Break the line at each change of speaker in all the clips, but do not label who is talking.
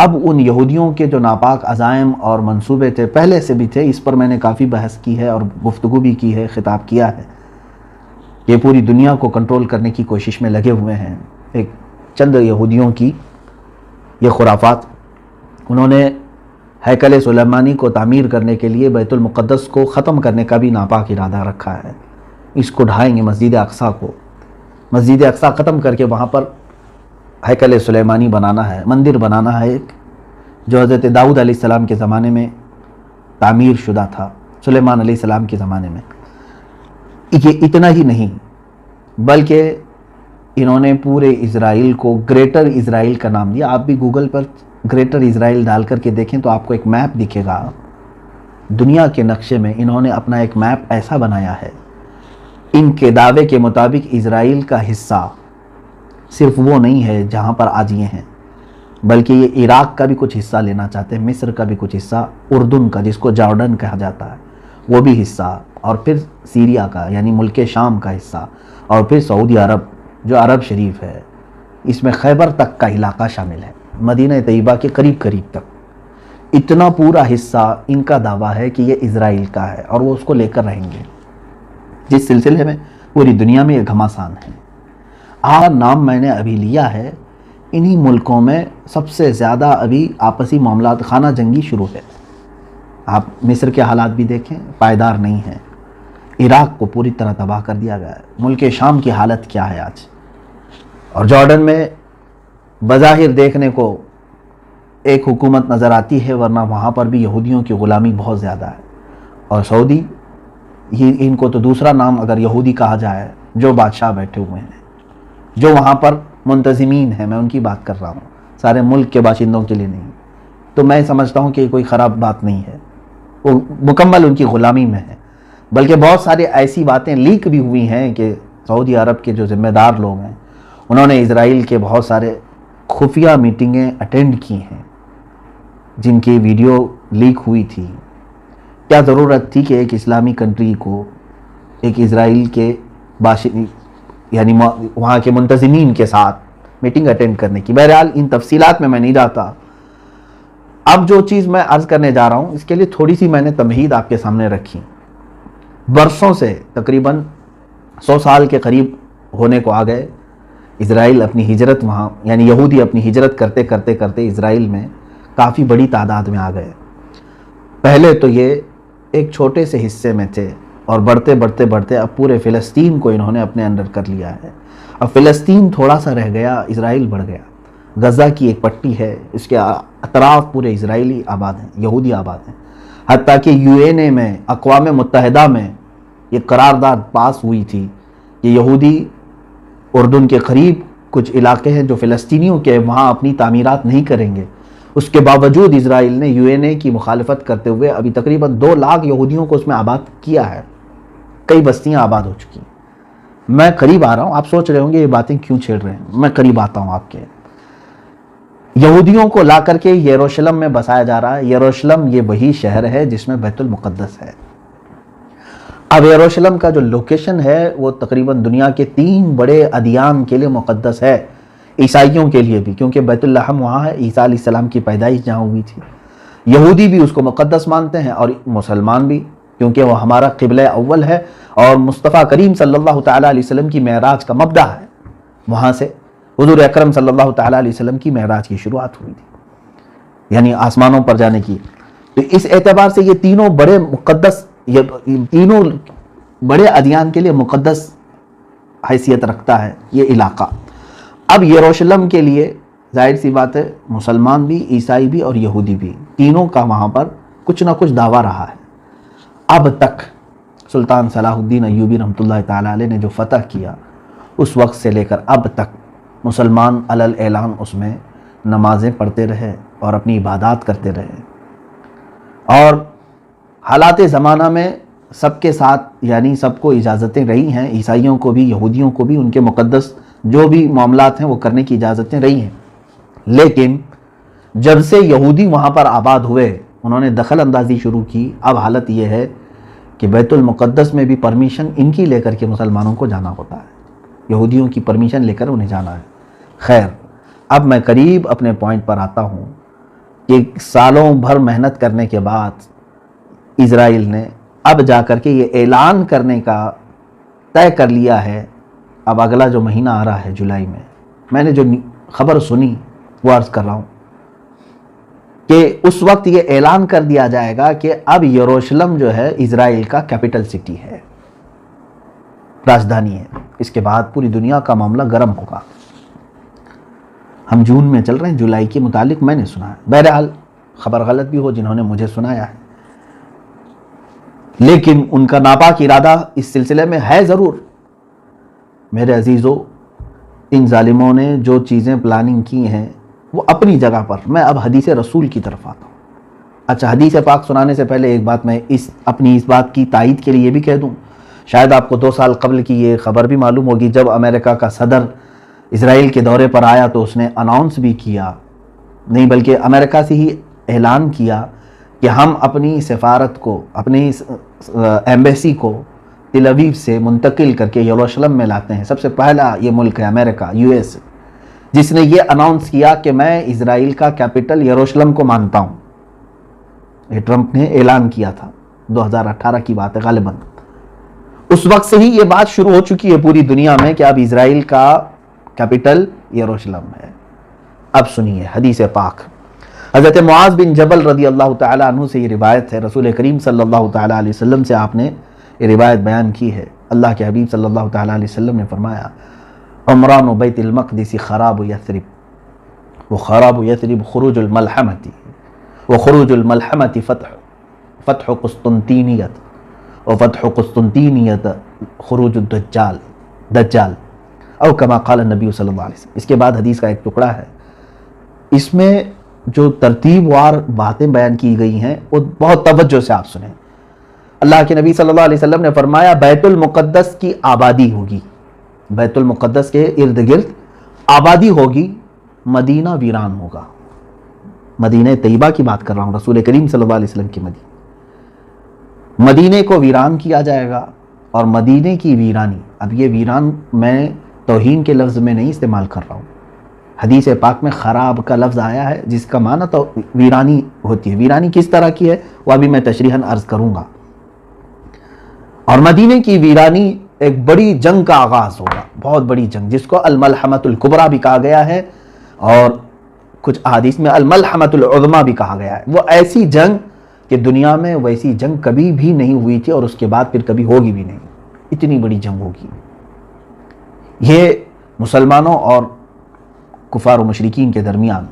اب ان یہودیوں کے جو ناپاک عزائم اور منصوبے تھے، پہلے سے بھی تھے، اس پر میں نے کافی بحث کی ہے اور گفتگو بھی کی ہے، خطاب کیا ہے، یہ پوری دنیا کو کنٹرول کرنے کی کوشش میں لگے ہوئے ہیں۔ ایک چند یہودیوں کی یہ خرافات، انہوں نے ہیکل سلیمانی کو تعمیر کرنے کے لیے بیت المقدس کو ختم کرنے کا بھی ناپاک ارادہ رکھا ہے۔ اس کو ڈھائیں گے، مسجد اقصیٰ کو، مسجد اقصیٰ ختم کر کے وہاں پر ہیکل سلیمانی بنانا ہے، مندر بنانا ہے ایک، جو حضرت داؤد علیہ السلام کے زمانے میں تعمیر شدہ تھا، سلیمان علیہ السلام کے زمانے میں۔ یہ اتنا ہی نہیں، بلکہ انہوں نے پورے اسرائیل کو گریٹر اسرائیل کا نام دیا۔ آپ بھی گوگل پر گریٹر اسرائیل ڈال کر کے دیکھیں تو آپ کو ایک میپ دکھے گا۔ دنیا کے نقشے میں انہوں نے اپنا ایک میپ ایسا بنایا ہے، ان کے دعوے کے مطابق اسرائیل کا حصہ صرف وہ نہیں ہے جہاں پر آج یہ ہیں، بلکہ یہ عراق کا بھی کچھ حصہ لینا چاہتے ہیں، مصر کا بھی کچھ حصہ، اردن کا جس کو جارڈن کہا جاتا ہے وہ بھی حصہ، اور پھر سیریا کا یعنی ملک شام کا حصہ، اور پھر سعودی عرب جو عرب شریف ہے، اس میں خیبر تک کا علاقہ شامل ہے، مدینہ طیبہ کے قریب قریب تک۔ اتنا پورا حصہ ان کا دعویٰ ہے کہ یہ اسرائیل کا ہے اور وہ اس کو لے کر رہیں گے، جس سلسلے میں پوری دنیا میں یہ گھماسان ہے۔ نام میں نے ابھی لیا ہے، انہی ملکوں میں سب سے زیادہ ابھی آپسی معاملات، خانہ جنگی شروع ہے۔ آپ مصر کے حالات بھی دیکھیں، پائیدار نہیں ہیں۔ عراق کو پوری طرح تباہ کر دیا گیا ہے۔ ملک شام کی حالت کیا ہے آج؟ اور جارڈن میں بظاہر دیکھنے کو ایک حکومت نظر آتی ہے، ورنہ وہاں پر بھی یہودیوں کی غلامی بہت زیادہ ہے۔ اور سعودی، ان کو تو دوسرا نام اگر یہودی کہا جائے، جو بادشاہ بیٹھے ہوئے ہیں، جو وہاں پر منتظمین ہیں، میں ان کی بات کر رہا ہوں، سارے ملک کے باشندوں کے لیے نہیں، تو میں سمجھتا ہوں کہ یہ کوئی خراب بات نہیں ہے، وہ مکمل ان کی غلامی میں ہے۔ بلکہ بہت ساری ایسی باتیں لیک بھی ہوئی ہیں کہ سعودی عرب کے جو ذمہ دار لوگ ہیں، انہوں نے اسرائیل کے بہت سارے خفیہ میٹنگیں اٹینڈ کی ہیں، جن کی ویڈیو لیک ہوئی تھی۔ کیا ضرورت تھی کہ ایک اسلامی کنٹری کو ایک اسرائیل کے یعنی وہاں کے منتظمین کے ساتھ میٹنگ اٹینڈ کرنے کی؟ بہرحال ان تفصیلات میں نہیں جاتا۔ اب جو چیز میں عرض کرنے جا رہا ہوں، اس کے لیے تھوڑی سی میں نے تمہید آپ کے سامنے رکھی۔ برسوں سے، تقریباً 100 سال کے قریب ہونے کو آ گئے، اسرائیل اپنی ہجرت وہاں، یعنی یہودی اپنی ہجرت کرتے کرتے کرتے اسرائیل میں کافی بڑی تعداد میں آ گئے۔ پہلے تو یہ ایک چھوٹے سے حصے میں تھے، اور بڑھتے بڑھتے بڑھتے اب پورے فلسطین کو انہوں نے اپنے اندر کر لیا ہے۔ اب فلسطین تھوڑا سا رہ گیا، اسرائیل بڑھ گیا۔ غزہ کی ایک پٹی ہے، اس کے اطراف پورے اسرائیلی آباد ہیں، یہودی آباد ہیں۔ حتیٰ کہ UN میں، اقوام متحدہ میں یہ قرارداد پاس ہوئی تھی کہ یہودی اردن کے قریب کچھ علاقے ہیں جو فلسطینیوں کے، وہاں اپنی تعمیرات نہیں کریں گے۔ اس کے باوجود اسرائیل نے UN کی مخالفت کرتے ہوئے ابھی تقریباً 2 لاکھ یہودیوں کو اس میں آباد کیا ہے، کئی بستیاں آباد ہو چکی ہیں۔ میں قریب آ رہا ہوں، آپ سوچ رہے ہوں گے یہ باتیں کیوں چھیڑ رہے ہیں، میں قریب آتا ہوں آپ کے۔ یہودیوں کو لا کر کے یروشلم میں بسایا جا رہا ہے۔ یروشلم یہ وہی شہر ہے جس میں بیت المقدس ہے۔ اب یروشلم کا جو لوکیشن ہے وہ تقریباً دنیا کے 3 بڑے ادیان کے لیے مقدس ہے، عیسائیوں کے لیے بھی، کیونکہ بیت اللحم وہاں ہے، عیسیٰ علیہ السلام کی پیدائش جہاں ہوئی تھی۔ یہودی بھی اس کو مقدس مانتے ہیں اور مسلمان بھی، کیونکہ وہ ہمارا قبلہ اول ہے، اور مصطفیٰ کریم صلی اللہ تعالیٰ علیہ وسلم کی معراج کا مبدأ ہے۔ وہاں سے حضور اکرم صلی اللہ تعالیٰ علیہ وسلم کی معراج کی شروعات ہوئی تھی، یعنی آسمانوں پر جانے کی۔ تو اس اعتبار سے یہ تینوں بڑے مقدس، یہ تینوں بڑے ادیان کے لیے مقدس حیثیت رکھتا ہے یہ علاقہ۔ اب یروشلم کے لیے ظاہر سی بات ہے، مسلمان بھی، عیسائی بھی اور یہودی بھی، تینوں کا وہاں پر کچھ نہ کچھ دعویٰ رہا ہے۔ اب تک سلطان صلاح الدین ایوبی رحمۃ اللہ تعالیٰ علیہ نے جو فتح کیا، اس وقت سے لے کر اب تک مسلمان علل اعلان اس میں نمازیں پڑھتے رہے اور اپنی عبادات کرتے رہے، اور حالات زمانہ میں سب کے ساتھ، یعنی سب کو اجازتیں رہی ہیں، عیسائیوں کو بھی، یہودیوں کو بھی، ان کے مقدس جو بھی معاملات ہیں وہ کرنے کی اجازتیں رہی ہیں۔ لیکن جب سے یہودی وہاں پر آباد ہوئے، انہوں نے دخل اندازی شروع کی۔ اب حالت یہ ہے کہ بیت المقدس میں بھی پرمیشن ان کی لے کر کے مسلمانوں کو جانا ہوتا ہے، یہودیوں کی پرمیشن لے کر انہیں جانا ہے۔ خیر، اب میں قریب اپنے پوائنٹ پر آتا ہوں۔ کہ سالوں بھر محنت کرنے کے بعد اسرائیل نے اب جا کر کے یہ اعلان کرنے کا طے کر لیا ہے. اب اگلا جو مہینہ آ رہا ہے جولائی میں نے جو خبر سنی وہ عرض کر رہا ہوں کہ اس وقت یہ اعلان کر دیا جائے گا کہ اب یروشلم جو ہے اسرائیل کا کیپٹل سٹی ہے، راجدھانی ہے. اس کے بعد پوری دنیا کا معاملہ گرم ہوگا. ہم جون میں چل رہے ہیں، جولائی کے متعلق میں نے سنا ہے. بہرحال خبر غلط بھی ہو جنہوں نے مجھے سنایا ہے، لیکن ان کا ناپاک ارادہ اس سلسلے میں ہے ضرور. میرے عزیزو، ان ظالموں نے جو چیزیں پلاننگ کی ہیں وہ اپنی جگہ پر. میں اب حدیث رسول کی طرف آتا ہوں. اچھا، حدیث پاک سنانے سے پہلے ایک بات میں اپنی اس بات کی تائید کے لیے بھی کہہ دوں. شاید آپ کو 2 سال قبل کی یہ خبر بھی معلوم ہوگی، جب امریکہ کا صدر اسرائیل کے دورے پر آیا تو اس نے اناؤنس بھی کیا، نہیں بلکہ امریکہ سے ہی اعلان کیا کہ ہم اپنی سفارت کو، اپنی ایمبیسی کو تل ابیب سے منتقل کر کے یروشلم میں لاتے ہیں. سب سے پہلا یہ ملک ہے امریکہ، US، جس نے یہ اناؤنس کیا کہ میں اسرائیل کا کیپٹل یروشلم کو مانتا ہوں. یہ ٹرمپ نے اعلان کیا تھا، 2018 کی بات ہے غالباً. اس وقت سے ہی یہ بات شروع ہو چکی ہے پوری دنیا میں کہ اب اسرائیل کا کیپٹل یروشلم ہے. اب سنیے حدیث پاک. حضرت معاذ بن جبل رضی اللہ تعالیٰ عنہ سے یہ روایت ہے. رسول کریم صلی اللہ تعالیٰ علیہ وسلم سے آپ نے یہ روایت بیان کی ہے. اللہ کے حبیب صلی اللہ تعالیٰ علیہ وسلم نے فرمایا، عمران بیت المقدس خراب یثرب وخراب یثرب خروج الملحمۃ وخروج الملحمۃ فتح قسطنطینیت وفتح قسطنطینیت خروج دجال او کما قال النبی صلی اللہ علیہ وسلم. اس کے بعد حدیث کا ایک ٹکڑا ہے، اس میں جو ترتیب وار باتیں بیان کی گئی ہیں وہ بہت توجہ سے آپ سنیں. اللہ کے نبی صلی اللہ علیہ وسلم نے فرمایا بیت المقدس کی آبادی ہوگی، بیت المقدس کے ارد گرد آبادی ہوگی، مدینہ ویران ہوگا. مدینہ طیبہ کی بات کر رہا ہوں، رسول کریم صلی اللہ علیہ وسلم کی مدینے کو ویران کیا جائے گا. اور مدینے کی ویرانی، اب یہ ویران میں توہین کے لفظ میں نہیں استعمال کر رہا ہوں. حدیث پاک میں خراب کا لفظ آیا ہے جس کا معنی تو ویرانی ہوتی ہے. ویرانی کس طرح کی ہے وہ ابھی میں تشریحاً عرض کروں گا. اور مدینے کی ویرانی، ایک بڑی جنگ کا آغاز ہوگا، بہت بڑی جنگ جس کو الملحمۃ الکبریٰ بھی کہا گیا ہے، اور کچھ احادیث میں الملحمۃ العظمیٰ بھی کہا گیا ہے. وہ ایسی جنگ کہ دنیا میں ویسی جنگ کبھی بھی نہیں ہوئی تھی اور اس کے بعد پھر کبھی ہوگی بھی نہیں. اتنی بڑی جنگ ہوگی. یہ مسلمانوں اور کفار و مشرکین کے درمیان،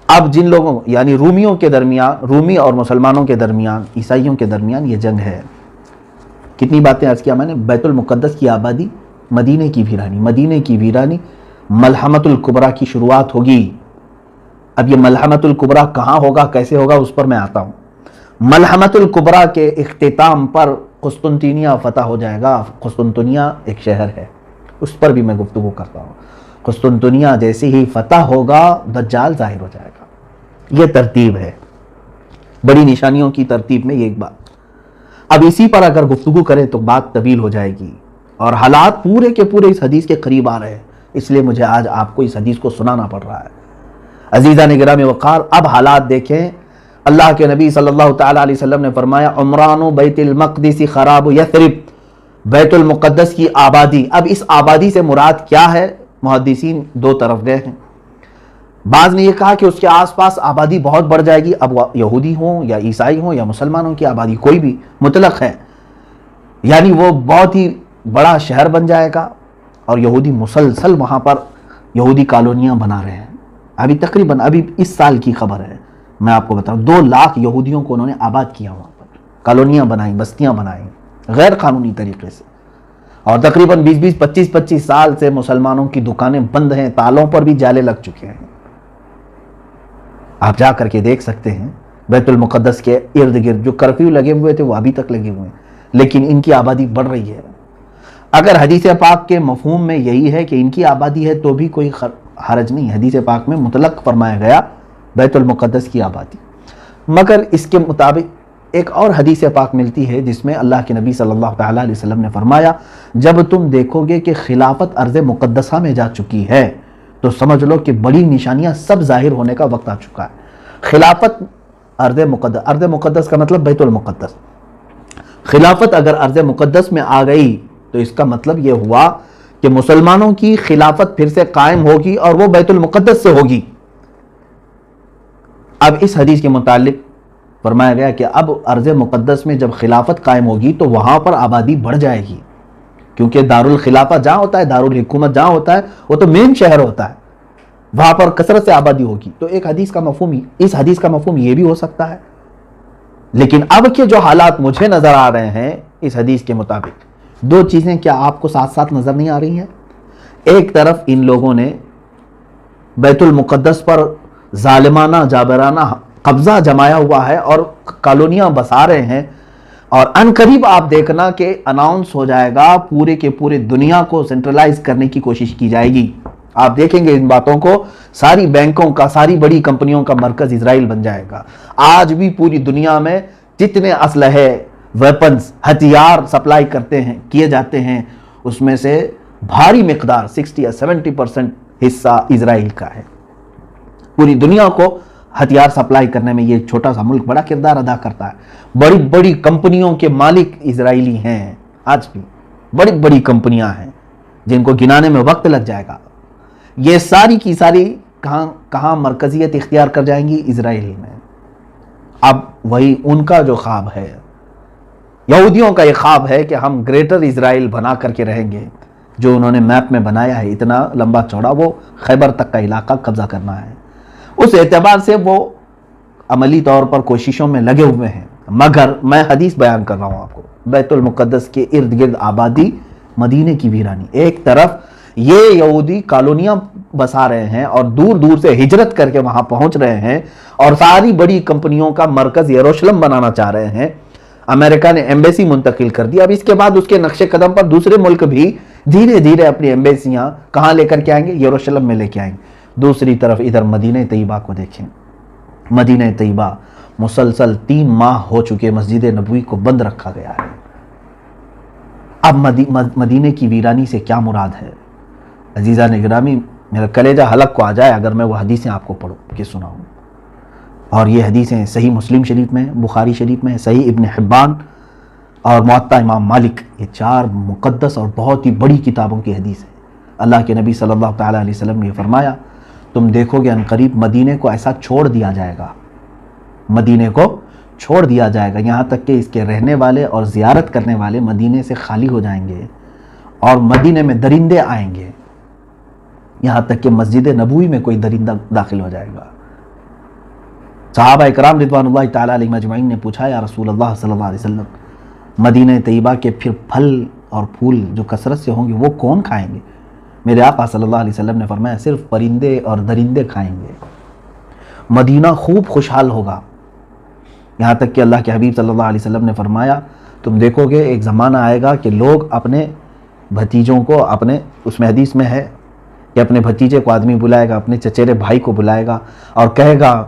اب جن لوگوں یعنی رومیوں کے درمیان، رومی اور مسلمانوں کے درمیان، عیسائیوں کے درمیان یہ جنگ ہے. کتنی باتیں عرض کیا میں نے. بیت المقدس کی آبادی، مدینے کی ویرانی. مدینے کی ویرانی، ملحمۃ الکبریٰ کی شروعات ہوگی. اب یہ ملحمۃ الکبریٰ کہاں ہوگا، کیسے ہوگا، اس پر میں آتا ہوں. ملحمۃ الکبریٰ کے اختتام پر قسطنطینیہ فتح ہو جائے گا. قسطنطنیہ ایک شہر ہے، اس پر بھی میں گفتگو کرتا ہوں. قسطنطنیہ جیسے ہی فتح ہوگا دجال ظاہر ہو جائے گا. یہ ترتیب ہے، بڑی نشانیوں کی ترتیب میں یہ ایک بات. اب اسی پر اگر گفتگو کریں تو بات طویل ہو جائے گی، اور حالات پورے کے پورے اس حدیث کے قریب آ رہے ہیں، اس لیے مجھے آج آپ کو اس حدیث کو سنانا پڑ رہا ہے. عزیزان گرامی وقار، اب حالات دیکھیں. اللہ کے نبی صلی اللہ تعالیٰ علیہ وسلم نے فرمایا عمران بیت المقدس خراب یثرب، بیت المقدس کی آبادی. اب اس آبادی سے مراد کیا ہے؟ محدثین دو طرف گئے ہیں. بعض نے یہ کہا کہ اس کے آس پاس آبادی بہت بڑھ جائے گی، اب یہودی ہوں یا عیسائی ہوں یا مسلمانوں کی آبادی کوئی بھی مطلق ہے، یعنی وہ بہت ہی بڑا شہر بن جائے گا اور یہودی مسلسل وہاں پر یہودی کالونیاں بنا رہے ہیں. ابھی تقریباً اس سال کی خبر ہے، میں آپ کو بتاؤں 2 لاکھ یہودیوں کو انہوں نے آباد کیا وہاں پر، کالونیاں بنائیں، بستیاں بنائیں غیر قانونی طریقے سے. اور تقریباً 25 سال سے مسلمانوں کی دکانیں بند ہیں، تالوں پر بھی جالے لگ چکے ہیں. آپ جا کر کے دیکھ سکتے ہیں بیت المقدس کے ارد گرد جو کرفیو لگے ہوئے تھے وہ ابھی تک لگے ہوئے ہیں، لیکن ان کی آبادی بڑھ رہی ہے. اگر حدیث پاک کے مفہوم میں یہی ہے کہ ان کی آبادی ہے تو بھی کوئی حرج نہیں. حدیث پاک میں مطلق فرمایا گیا بیت المقدس کی آبادی. مگر اس کے مطابق ایک اور حدیث پاک ملتی ہے جس میں اللہ کے نبی صلی اللہ تعالیٰ علیہ وسلم نے فرمایا جب تم دیکھو گے کہ خلافت ارض مقدسہ میں جا چکی ہے تو سمجھ لو کہ بڑی نشانیاں سب ظاہر ہونے کا وقت آ چکا ہے. خلافت ارض مقدس کا مطلب بیت المقدس، خلافت اگر ارض مقدس میں آ گئی تو اس کا مطلب یہ ہوا کہ مسلمانوں کی خلافت پھر سے قائم ہوگی اور وہ بیت المقدس سے ہوگی۔ اب اس حدیث کے متعلق فرمایا گیا کہ اب ارض مقدس میں جب خلافت قائم ہوگی تو وہاں پر آبادی بڑھ جائے گی، کیونکہ دارالخلافہ جہاں ہوتا ہے، دارالحکومت جہاں ہوتا ہے، وہ تو مین شہر ہوتا ہے، وہاں پر کثرت سے آبادی ہوگی۔ تو ایک حدیث کا مفہوم، اس حدیث کا مفہوم یہ بھی ہو سکتا ہے۔ لیکن اب کے جو حالات مجھے نظر آ رہے ہیں اس حدیث کے مطابق، دو چیزیں کیا آپ کو ساتھ ساتھ نظر نہیں آ رہی ہیں؟ ایک طرف ان لوگوں نے بیت المقدس پر ظالمانہ جابرانہ قبضہ جمایا ہوا ہے اور کالونیاں بسا رہے ہیں، اور ان قریب آپ دیکھنا کہ اناؤنس ہو جائے گا، پورے کے پورے دنیا کو سینٹرلائز کرنے کی کوشش کی جائے گی۔ آپ دیکھیں گے ان باتوں کو، ساری بینکوں کا، ساری بڑی کمپنیوں کا مرکز اسرائیل بن جائے گا۔ آج بھی پوری دنیا میں جتنے اسلحے، ویپنز، ہتھیار سپلائی کیے جاتے ہیں، اس میں سے بھاری مقدار 60 یا 70% حصہ اسرائیل کا ہے۔ پوری دنیا کو ہتھیار سپلائی کرنے میں یہ چھوٹا سا ملک بڑا کردار ادا کرتا ہے۔ بڑی بڑی کمپنیوں کے مالک اسرائیلی ہیں، آج بھی بڑی بڑی کمپنیاں ہیں جن کو گنانے میں وقت لگ جائے گا۔ یہ ساری کی ساری کہاں مرکزیت اختیار کر جائیں گی؟ اسرائیل میں۔ اب وہی ان کا جو خواب ہے، یہودیوں کا یہ خواب ہے کہ ہم گریٹر اسرائیل بنا کر کے رہیں گے، جو انہوں نے میپ میں بنایا ہے اتنا لمبا چوڑا، وہ خیبر تک کا علاقہ قبضہ کرنا ہے۔ اس اعتبار سے وہ عملی طور پر کوششوں میں لگے ہوئے ہیں، مگر میں حدیث بیان کر رہا ہوں آپ کو، بیت المقدس کے ارد گرد آبادی، مدینے کی ویرانی۔ ایک طرف یہ یہودی کالونیاں بسا رہے ہیں اور دور دور سے ہجرت کر کے وہاں پہنچ رہے ہیں، اور ساری بڑی کمپنیوں کا مرکز یروشلم بنانا چاہ رہے ہیں۔ امریکہ نے ایمبیسی منتقل کر دی، اب اس کے بعد اس کے نقش قدم پر دوسرے ملک بھی دھیرے دھیرے اپنی ایمبیسیاں کہاں لے کر کے آئیں گے؟ یروشلم میں لے کے آئیں گے۔ دوسری طرف ادھر مدینہ طیبہ کو دیکھیں، مدینہ طیبہ مسلسل 3 ماہ ہو چکے مسجد نبوی کو بند رکھا گیا ہے۔ اب مدینہ کی ویرانی سے کیا مراد ہے؟ عزیزان گرامی، میرا کلیجہ حلق کو آ جائے اگر میں وہ حدیثیں آپ کو پڑھ کے سناؤں۔ اور یہ حدیثیں صحیح مسلم شریف میں، بخاری شریف میں، صحیح ابن حبان اور موطا امام مالک، یہ 4 مقدس اور بہت ہی بڑی کتابوں کی حدیث ہے۔ اللہ کے نبی صلی اللہ تعالیٰ علیہ وسلم نے فرمایا، تم دیکھو گے عنقریب مدینے کو ایسا چھوڑ دیا جائے گا، مدینے کو چھوڑ دیا جائے گا، یہاں تک کہ اس کے رہنے والے اور زیارت کرنے والے مدینے سے خالی ہو جائیں گے، اور مدینے میں درندے آئیں گے، یہاں تک کہ مسجد نبوی میں کوئی درندہ داخل ہو جائے گا۔ صحابہ اکرام رضوان اللہ تعالیٰ علیہم اجمعین نے پوچھا، یا رسول اللہ صلی اللہ علیہ وسلم، مدینہ طیبہ کے پھر پھل اور پھول جو کثرت سے ہوں گے وہ کون کھائیں گے؟ میرے آقا صلی اللہ علیہ وسلم نے فرمایا، صرف پرندے اور درندے کھائیں گے، مدینہ خوب خوشحال ہوگا۔ یہاں تک کہ اللہ کے حبیب صلی اللہ علیہ وسلم نے فرمایا، تم دیکھو گے ایک زمانہ آئے گا کہ لوگ اپنے بھتیجوں کو، اس میں حدیث میں ہے کہ اپنے بھتیجے کو آدمی بلائے گا، اپنے چچیرے بھائی کو بلائے گا اور کہے گا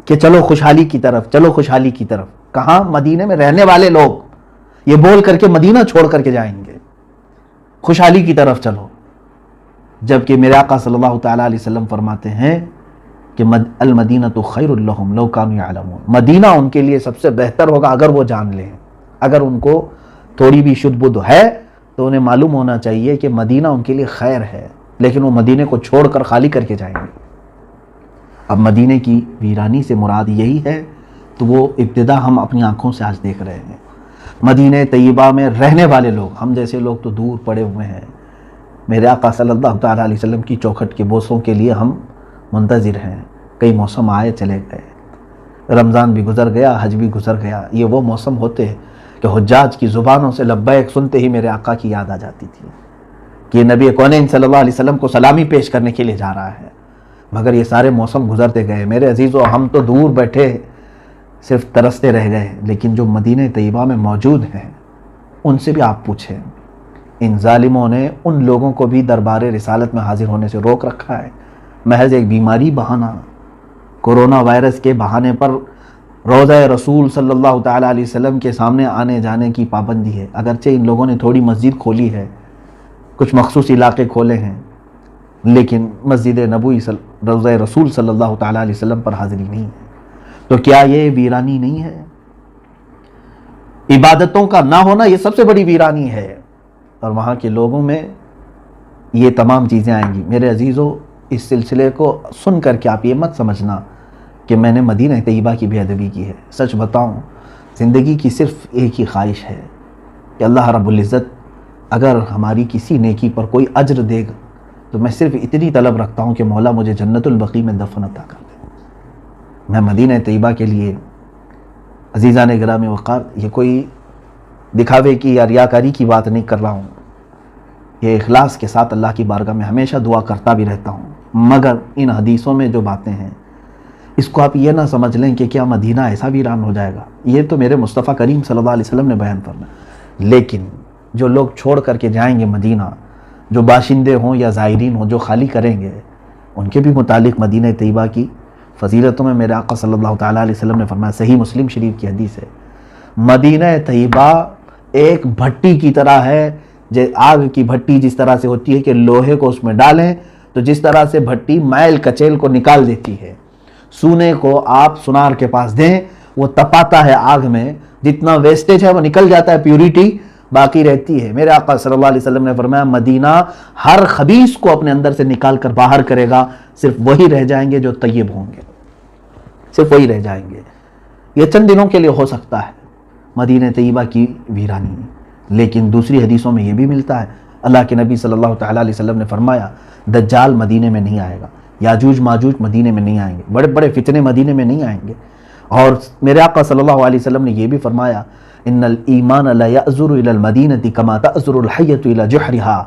کہ چلو خوشحالی کی طرف، چلو خوشحالی کی طرف۔ کہاں؟ مدینے میں رہنے والے لوگ یہ بول کر کے مدینہ چھوڑ کر کے جائیں گے، خوشحالی کی طرف چلو۔ جبکہ میرے آقا صلی اللہ تعالیٰ علیہ وسلم فرماتے ہیں کہ المدینۃ خیر لہم لو کانوا یعلمون، مدینہ ان کے لیے سب سے بہتر ہوگا اگر وہ جان لیں، اگر ان کو تھوڑی بھی شد بدھ ہے تو انہیں معلوم ہونا چاہیے کہ مدینہ ان کے لیے خیر ہے، لیکن وہ مدینے کو چھوڑ کر خالی کر کے جائیں گے۔ اب مدینے کی ویرانی سے مراد یہی ہے، تو وہ ابتدا ہم اپنی آنکھوں سے آج دیکھ رہے ہیں۔ مدینہ طیبہ میں رہنے والے لوگ، ہم جیسے لوگ تو دور پڑے ہوئے ہیں، میرے آقا صلی اللہ تعالیٰ علیہ وسلم کی چوکھٹ کے بوسوں کے لیے ہم منتظر ہیں۔ کئی موسم آئے چلے گئے، رمضان بھی گزر گیا، حج بھی گزر گیا، یہ وہ موسم ہوتے ہیں کہ حجاج کی زبانوں سے لبیک سنتے ہی میرے آقا کی یاد آ جاتی تھی کہ یہ نبی کونین صلی اللہ علیہ وسلم کو سلامی پیش کرنے کے لیے جا رہا ہے۔ مگر یہ سارے موسم گزرتے گئے میرے عزیزو، ہم تو دور بیٹھے صرف ترستے رہ گئے، لیکن جو مدینہ طیبہ میں موجود ہیں ان سے بھی آپ پوچھیں، ان ظالموں نے ان لوگوں کو بھی دربار رسالت میں حاضر ہونے سے روک رکھا ہے۔ محض ایک بیماری بہانہ، کورونا وائرس کے بہانے پر روضہ رسول صلی اللہ تعالیٰ علیہ وسلم کے سامنے آنے جانے کی پابندی ہے۔ اگرچہ ان لوگوں نے تھوڑی مسجد کھولی ہے، کچھ مخصوص علاقے کھولے ہیں، لیکن مسجد نبوی روضہ رسول صلی اللہ تعالیٰ علیہ وسلم پر حاضری نہیں ہے۔ تو کیا یہ ویرانی نہیں ہے؟ عبادتوں کا نہ ہونا یہ سب سے بڑی ویرانی ہے، اور وہاں کے لوگوں میں یہ تمام چیزیں آئیں گی۔ میرے عزیزو، اس سلسلے کو سن کر کے آپ یہ مت سمجھنا کہ میں نے مدینہ طیبہ کی بے ادبی کی ہے۔ سچ بتاؤں، زندگی کی صرف ایک ہی خواہش ہے کہ اللہ رب العزت اگر ہماری کسی نیکی پر کوئی اجر دے گا تو میں صرف اتنی طلب رکھتا ہوں کہ مولا مجھے جنت البقیع میں دفن عطا کر دے۔ میں مدینہ طیبہ کے لیے، عزیزان گرامی وقار، یہ کوئی دکھاوے کی یا ریاکاری کی بات نہیں کر رہا ہوں، یہ اخلاص کے ساتھ اللہ کی بارگاہ میں ہمیشہ دعا کرتا بھی رہتا ہوں۔ مگر ان حدیثوں میں جو باتیں ہیں اس کو آپ یہ نہ سمجھ لیں کہ کیا مدینہ ایسا ویران ہو جائے گا، یہ تو میرے مصطفیٰ کریم صلی اللہ علیہ وسلم نے بیان فرمایا۔ لیکن جو لوگ چھوڑ کر کے جائیں گے مدینہ، جو باشندے ہوں یا زائرین ہوں جو خالی کریں گے، ان کے بھی متعلق مدینہ طیبہ کی فضیلتوں میں میرے آقا صلی اللہ تعالیٰ علیہ وسلم نے فرمایا، صحیح مسلم شریف کی حدیث ہے، مدینہ طیبہ ایک بھٹی کی طرح ہے، آگ کی بھٹی جس طرح سے ہوتی ہے کہ لوہے کو اس میں ڈالیں تو جس طرح سے بھٹی میل کچیل کو نکال دیتی ہے، سونے کو آپ سنار کے پاس دیں وہ تپاتا ہے آگ میں، جتنا ویسٹیج ہے وہ نکل جاتا ہے، پیوریٹی باقی رہتی ہے۔ میرے آقا صلی اللہ علیہ وسلم نے فرمایا مدینہ ہر خبیث کو اپنے اندر سے نکال کر باہر کرے گا، صرف وہی رہ جائیں گے جو طیب ہوں گے، صرف وہی رہ جائیں گے۔ یہ چند دنوں کے لیے ہو سکتا ہے مدینہ طیبہ کی ویرانی، لیکن دوسری حدیثوں میں یہ بھی ملتا ہے، اللہ کے نبی صلی اللہ تعالیٰ علیہ وسلم نے فرمایا دجال مدینے میں نہیں آئے گا، یاجوج ماجوج مدینے میں نہیں آئیں گے، بڑے بڑے فتنے مدینے میں نہیں آئیں گے۔ اور میرے آقا صلی اللہ علیہ وسلم نے یہ بھی فرمایا ان الایمان لا یأزر الی المدینہ کما تأزر الحیۃ الی جحرہا،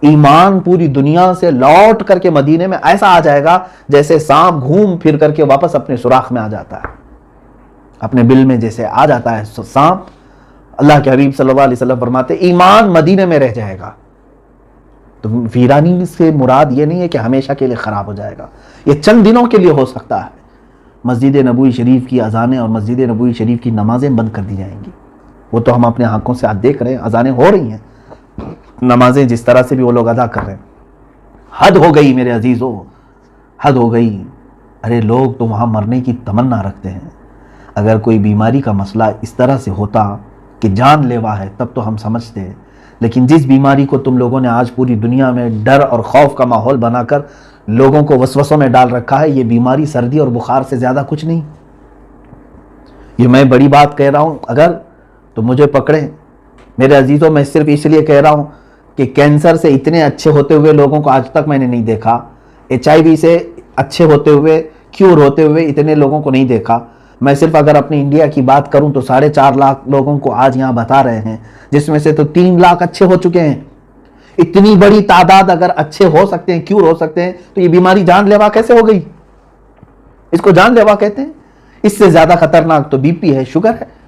ایمان پوری دنیا سے لوٹ کر کے مدینے میں ایسا آ جائے گا جیسے سانپ گھوم پھر کر کے واپس اپنے سوراخ میں آ جاتا ہے، اپنے بل میں جیسے آ جاتا ہے سانپ۔ اللہ کے حبیب صلی اللہ علیہ وسلم فرماتے ایمان مدینے میں رہ جائے گا۔ تو ویرانی سے مراد یہ نہیں ہے کہ ہمیشہ کے لیے خراب ہو جائے گا، یہ چند دنوں کے لیے ہو سکتا ہے۔ مسجد نبوی شریف کی اذانیں اور مسجد نبوی شریف کی نمازیں بند کر دی جائیں گی، وہ تو ہم اپنے آنکھوں سے آج دیکھ رہے ہیں، اذانیں ہو رہی ہیں، نمازیں جس طرح سے بھی وہ لوگ ادا کر رہے ہیں۔ حد ہو گئی میرے عزیزو، حد ہو گئی۔ ارے لوگ تو وہاں مرنے کی تمنا رکھتے ہیں، اگر کوئی بیماری کا مسئلہ اس طرح سے ہوتا کہ جان لیوا ہے تب تو ہم سمجھتے ہیں، لیکن جس بیماری کو تم لوگوں نے آج پوری دنیا میں ڈر اور خوف کا ماحول بنا کر لوگوں کو وسوسوں میں ڈال رکھا ہے، یہ بیماری سردی اور بخار سے زیادہ کچھ نہیں۔ یہ میں بڑی بات کہہ رہا ہوں، اگر تو مجھے پکڑیں میرے عزیزوں، میں صرف اس لیے کہہ رہا ہوں کہ کینسر سے اتنے اچھے ہوتے ہوئے لوگوں کو آج تک میں نے نہیں دیکھا، HIV سے اچھے ہوتے ہوئے، کیور ہوتے ہوئے اتنے لوگوں کو نہیں دیکھا۔ میں صرف اگر اپنی انڈیا کی بات کروں تو 4.5 لاکھ لوگوں کو آج یہاں بتا رہے ہیں، جس میں سے تو 3 لاکھ اچھے ہو چکے ہیں۔ اتنی بڑی تعداد اگر اچھے ہو سکتے ہیں، کیور ہو سکتے ہیں، تو یہ بیماری جان لیوا کیسے ہو گئی؟ اس کو جان لیوا کہتے ہیں۔ اس سے زیادہ خطرناک تو BP ہے، شوگر ہے۔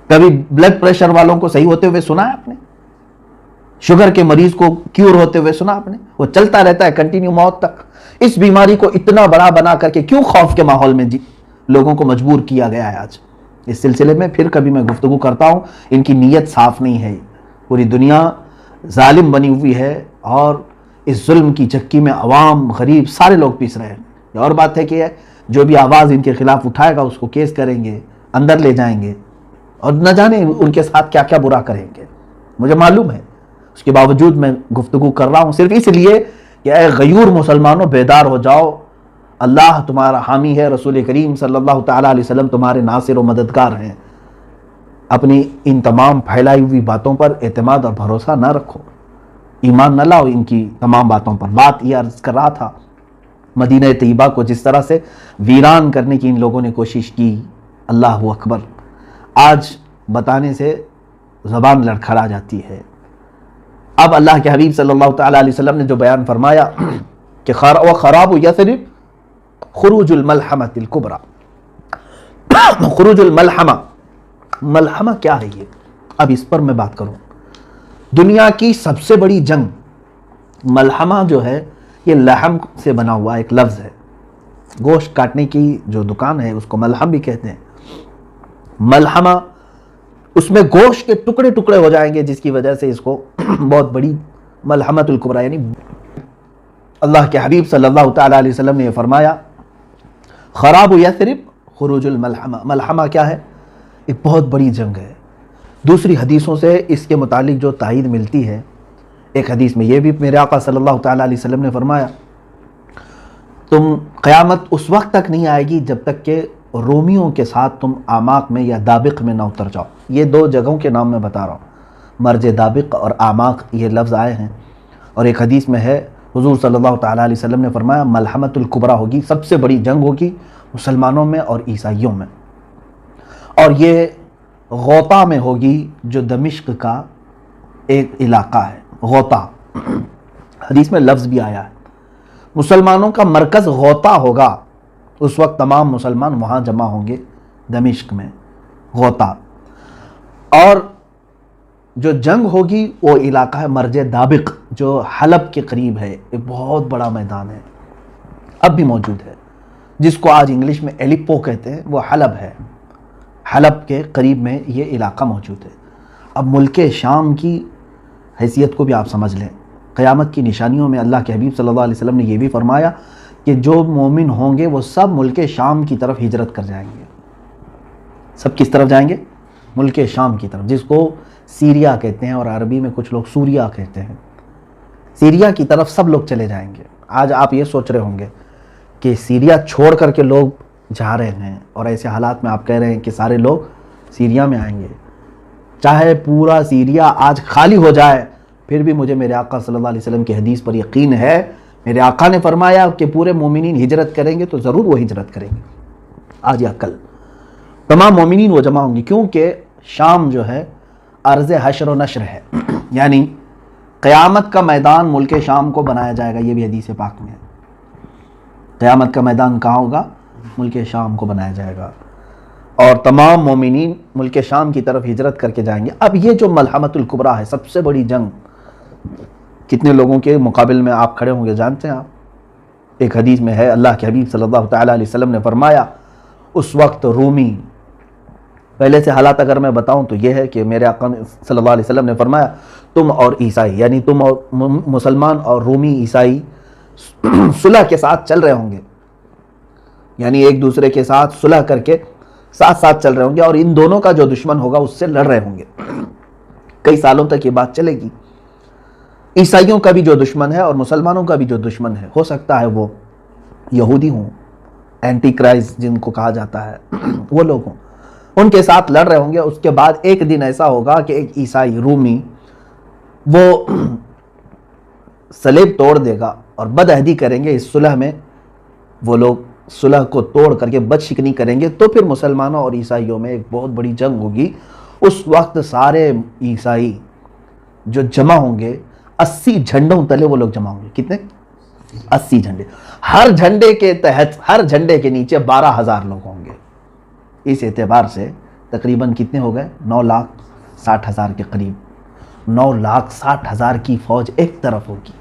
کبھی بلڈ پریشر والوں کو صحیح ہوتے ہوئے سنا ہے آپ نے؟ شوگر کے مریض کو کیور ہوتے ہوئے سنا آپ نے؟ وہ چلتا رہتا ہے کنٹینیو موت تک۔ اس بیماری کو اتنا بڑا بنا کر کے کیوں خوف کے ماحول میں لوگوں کو مجبور کیا گیا ہے آج؟ اس سلسلے میں پھر کبھی میں گفتگو کرتا ہوں، ان کی نیت صاف نہیں ہے، پوری دنیا ظالم بنی ہوئی ہے اور اس ظلم کی چکی میں عوام، غریب سارے لوگ پیس رہے ہیں۔ یہ اور بات ہے کہ جو بھی آواز ان کے خلاف اٹھائے گا اس کو کیس کریں گے، اندر لے جائیں گے، اور نہ جانے ان کے ساتھ کیا کیا برا کریں گے، مجھے معلوم ہے۔ اس کے باوجود میں گفتگو کر رہا ہوں صرف اس لیے کہ اے غیور مسلمانوں بیدار ہو جاؤ، اللہ تمہارا حامی ہے، رسول کریم صلی اللہ تعالیٰ علیہ وسلم تمہارے ناصر و مددگار ہیں۔ اپنی ان تمام پھیلائی ہوئی باتوں پر اعتماد اور بھروسہ نہ رکھو، ایمان نہ لاؤ ان کی تمام باتوں پر۔ بات یہ عرض کر رہا تھا مدینہ طیبہ کو جس طرح سے ویران کرنے کی ان لوگوں نے کوشش کی، اللہ اکبر، آج بتانے سے زبان لڑکھڑا جاتی ہے۔ اب اللہ کے حبیب صلی اللہ تعالیٰ علیہ وسلم نے جو بیان فرمایا کہ خراب یثرب خروج الملحمۃ الکبریٰ، خروج الملحمہ، ملحمہ کیا ہے یہ؟ اب اس پر میں بات کروں۔ دنیا کی سب سے بڑی جنگ، ملحمہ جو ہے یہ لحم سے بنا ہوا ایک لفظ ہے، گوشت کاٹنے کی جو دکان ہے اس کو ملحم بھی کہتے ہیں۔ ملحمہ، اس میں گوشت کے ٹکڑے ٹکڑے ہو جائیں گے، جس کی وجہ سے اس کو بہت بڑی ملحمۃ الکبریٰ، یعنی اللہ کے حبیب صلی اللہ تعالیٰ علیہ وسلم نے یہ فرمایا خراب یثرب خروج الملحمہ، ملحمہ کیا ہے؟ ایک بہت بڑی جنگ ہے۔ دوسری حدیثوں سے اس کے متعلق جو تائید ملتی ہے، ایک حدیث میں یہ بھی میرے آقا صلی اللہ تعالیٰ علیہ وسلم نے فرمایا تم قیامت اس وقت تک نہیں آئے گی جب تک کہ رومیوں کے ساتھ تم آماق میں یا دابق میں نہ اتر جاؤ۔ یہ دو جگہوں کے نام میں بتا رہا ہوں، مرج دابق اور آماق، یہ لفظ آئے ہیں۔ اور ایک حدیث میں ہے حضور صلی اللہ تعالیٰ علیہ وسلم نے فرمایا ملحمۃ الکبریٰ ہوگی، سب سے بڑی جنگ ہوگی مسلمانوں میں اور عیسائیوں میں، اور یہ غوطہ میں ہوگی جو دمشق کا ایک علاقہ ہے۔ غوطہ حدیث میں لفظ بھی آیا ہے، مسلمانوں کا مرکز غوطہ ہوگا، اس وقت تمام مسلمان وہاں جمع ہوں گے دمشق میں، غوطہ۔ اور جو جنگ ہوگی وہ علاقہ ہے مرج دابق جو حلب کے قریب ہے، ایک بہت بڑا میدان ہے، اب بھی موجود ہے، جس کو آج انگلش میں ایلیپو کہتے ہیں، وہ حلب ہے، حلب کے قریب میں یہ علاقہ موجود ہے۔ اب ملک شام کی حیثیت کو بھی آپ سمجھ لیں، قیامت کی نشانیوں میں اللہ کے حبیب صلی اللہ علیہ وسلم نے یہ بھی فرمایا کہ جو مومن ہوں گے وہ سب ملک شام کی طرف ہجرت کر جائیں گے۔ سب کس طرف جائیں گے؟ ملک شام کی طرف، جس کو سیریا کہتے ہیں، اور عربی میں کچھ لوگ سوریا کہتے ہیں۔ سیریا کی طرف سب لوگ چلے جائیں گے۔ آج آپ یہ سوچ رہے ہوں گے کہ سیریا چھوڑ کر کے لوگ جا رہے ہیں، اور ایسے حالات میں آپ کہہ رہے ہیں کہ سارے لوگ سیریا میں آئیں گے۔ چاہے پورا سیریا آج خالی ہو جائے، پھر بھی مجھے میرے آقا صلی اللہ علیہ وسلم کی حدیث پر یقین ہے، میرے آقا نے فرمایا کہ پورے مومنین ہجرت کریں گے تو ضرور وہ ہجرت کریں گے، آج یا کل تمام مومنین وہ جمع ہوں گے، کیونکہ شام جو ہے ارض حشر و نشر ہے، یعنی قیامت کا میدان ملک شام کو بنایا جائے گا۔ یہ بھی حدیث پاک میں ہے، قیامت کا میدان کہاں ہوگا؟ ملک شام کو بنایا جائے گا، اور تمام مومنین ملک شام کی طرف ہجرت کر کے جائیں گے۔ اب یہ جو ملحمۃ الکبریٰ ہے، سب سے بڑی جنگ، کتنے لوگوں کے مقابل میں آپ کھڑے ہوں گے جانتے ہیں آپ؟ ایک حدیث میں ہے اللہ کے حبیب صلی اللہ تعالیٰ علیہ وسلم نے فرمایا اس وقت رومی، پہلے سے حالات اگر میں بتاؤں تو یہ ہے کہ میرے آقا صلی اللہ علیہ وسلم نے فرمایا تم اور عیسائی، یعنی تم اور مسلمان اور رومی عیسائی صلح کے ساتھ چل رہے ہوں گے، یعنی ایک دوسرے کے ساتھ صلح کر کے ساتھ ساتھ چل رہے ہوں گے، اور ان دونوں کا جو دشمن ہوگا اس سے لڑ رہے ہوں گے۔ کئی سالوں تک یہ بات چلے گی۔ عیسائیوں کا بھی جو دشمن ہے اور مسلمانوں کا بھی جو دشمن ہے، ہو سکتا ہے وہ یہودی ہوں، اینٹی کرائسٹ جن کو کہا جاتا ہے، وہ لوگ ہوں، ان کے ساتھ لڑ رہے ہوں گے۔ اس کے بعد ایک دن ایسا ہوگا کہ ایک عیسائی رومی وہ صلیب توڑ دے گا، اور بدعہدی کریں گے اس صلح میں، وہ لوگ صلح کو توڑ کر کے بد شکنی کریں گے، تو پھر مسلمانوں اور عیسائیوں میں ایک بہت بڑی جنگ ہوگی۔ اس وقت سارے عیسائی جو جمع ہوں گے، 80 جھنڈوں تلے وہ لوگ جمع ہوں گے۔ کتنے؟ 80 جھنڈے، ہر جھنڈے کے تحت، ہر جھنڈے کے نیچے 12,000 لوگ ہوں گے۔ اس اعتبار سے تقریباً کتنے ہو گئے؟ 9,60,000 کے قریب، 9,60,000 کی فوج ایک طرف ہوگی۔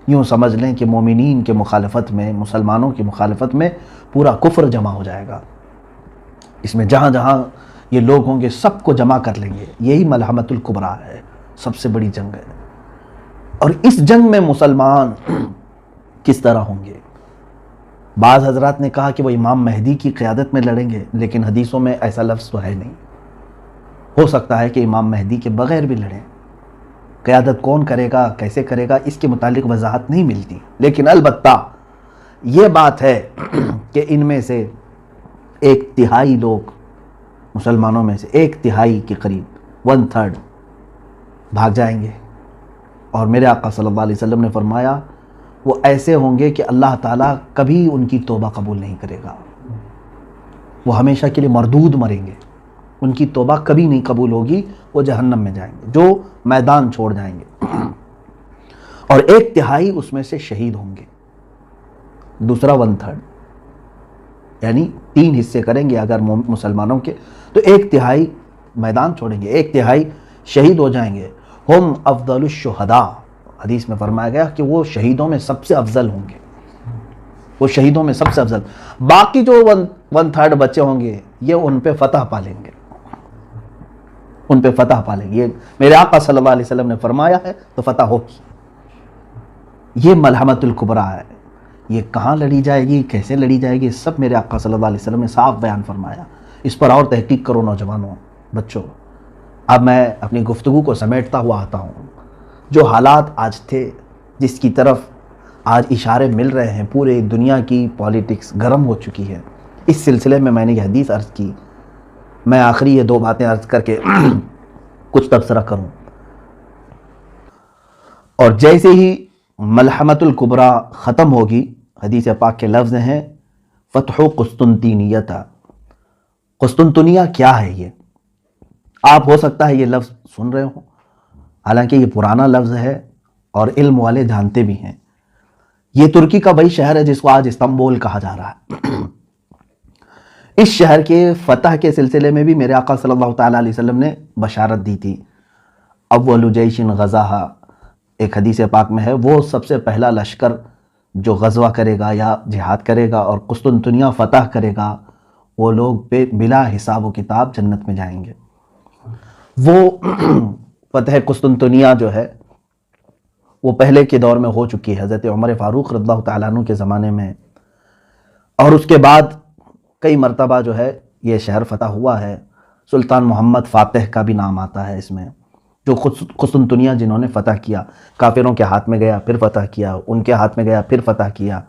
یوں سمجھ لیں کہ مومنین کے مخالفت میں، مسلمانوں کی مخالفت میں پورا کفر جمع ہو جائے گا۔ اس میں جہاں جہاں یہ لوگ ہوں گے سب کو جمع کر لیں گے۔ یہی ملحمۃ الکبریٰ ہے، سب سے بڑی جنگ ہے۔ اور اس جنگ میں مسلمان کس طرح ہوں گے؟ بعض حضرات نے کہا کہ وہ امام مہدی کی قیادت میں لڑیں گے، لیکن حدیثوں میں ایسا لفظ تو ہے نہیں۔ ہو سکتا ہے کہ امام مہدی کے بغیر بھی لڑیں۔ قیادت کون کرے گا، کیسے کرے گا، اس کے متعلق وضاحت نہیں ملتی، لیکن البتہ یہ بات ہے کہ ان میں سے 1/3 لوگ، مسلمانوں میں سے 1/3 کے قریب 1/3 بھاگ جائیں گے، اور میرے آقا صلی اللہ علیہ وسلم نے فرمایا وہ ایسے ہوں گے کہ اللہ تعالیٰ کبھی ان کی توبہ قبول نہیں کرے گا، وہ ہمیشہ کے لیے مردود مریں گے، ان کی توبہ کبھی نہیں قبول ہوگی، وہ جہنم میں جائیں گے، جو میدان چھوڑ جائیں گے، اور 1/3 اس میں سے شہید ہوں گے، دوسرا 1/3، یعنی 3 حصے کریں گے اگر مسلمانوں کے، تو 1/3 میدان چھوڑیں گے، 1/3 شہید ہو جائیں گے۔ ہم افضل الشہداء، حدیث میں فرمایا گیا کہ وہ شہیدوں میں سب سے افضل ہوں گے، وہ شہیدوں میں سب سے افضل۔ باقی جو 1/3 بچے ہوں گے یہ ان پہ فتح پالیں گے، ان پہ فتح پالیں گے، یہ میرے آقا صلی اللہ علیہ وسلم نے فرمایا ہے، تو فتح ہوگی۔ یہ ملحمۃ الکبریٰ ہے، یہ کہاں لڑی جائے گی، کیسے لڑی جائے گی، سب میرے آقا صلی اللہ علیہ وسلم نے صاف بیان فرمایا۔ اس پر اور تحقیق کرو نوجوانوں، بچوں۔ اب میں اپنی گفتگو کو سمیٹتا ہوا آتا ہوں۔ جو حالات آج تھے، جس کی طرف آج اشارے مل رہے ہیں، پورے دنیا کی پولیٹکس گرم ہو چکی ہے، اس سلسلے میں میں نے یہ حدیث عرض کی۔ میں آخری یہ 2 باتیں عرض کر کے کچھ تبصرہ کروں۔ اور جیسے ہی ملحمۃ الکبریٰ ختم ہوگی، حدیث پاک کے لفظ ہیں فتح قسطنطینیہ۔ قسطنطنیہ کیا ہے؟ یہ آپ ہو سکتا ہے یہ لفظ سن رہے ہوں، حالانکہ یہ پرانا لفظ ہے اور علم والے جانتے بھی ہیں۔ یہ ترکی کا وہی شہر ہے جس کو آج استنبول کہا جا رہا ہے۔ اس شہر کے فتح کے سلسلے میں بھی میرے آقا صلی اللہ تعالیٰ علیہ وسلم نے بشارت دی تھی۔ اول جیش غزاہا، ایک حدیث پاک میں ہے، وہ سب سے پہلا لشکر جو غزوہ کرے گا یا جہاد کرے گا اور قسطنطنیہ فتح کرے گا، وہ لوگ بلا حساب و کتاب جنت میں جائیں گے۔ وہ فتح قسطنطنیہ جو ہے وہ پہلے کے دور میں ہو چکی ہے، حضرت عمر فاروق رضی اللہ تعالیٰ عنہ کے زمانے میں، اور اس کے بعد کئی مرتبہ جو ہے یہ شہر فتح ہوا ہے۔ سلطان محمد فاتح کا بھی نام آتا ہے اس میں، جو قسطنطنیہ جنہوں نے فتح کیا، کافروں کے ہاتھ میں گیا پھر فتح کیا، ان کے ہاتھ میں گیا پھر فتح کیا۔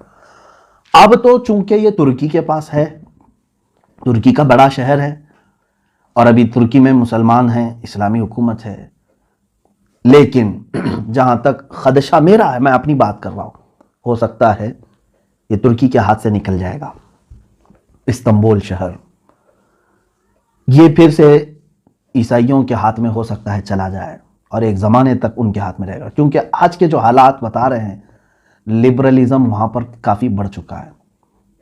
اب تو چونکہ یہ ترکی کے پاس ہے، ترکی کا بڑا شہر ہے، اور ابھی ترکی میں مسلمان ہیں، اسلامی حکومت ہے، لیکن جہاں تک خدشہ میرا ہے، میں اپنی بات کر رہا ہوں، ہو سکتا ہے یہ ترکی کے ہاتھ سے نکل جائے گا۔ استنبول شہر یہ پھر سے عیسائیوں کے ہاتھ میں ہو سکتا ہے چلا جائے، اور ایک زمانے تک ان کے ہاتھ میں رہے گا، کیونکہ آج کے جو حالات بتا رہے ہیں، لبرلزم وہاں پر کافی بڑھ چکا ہے۔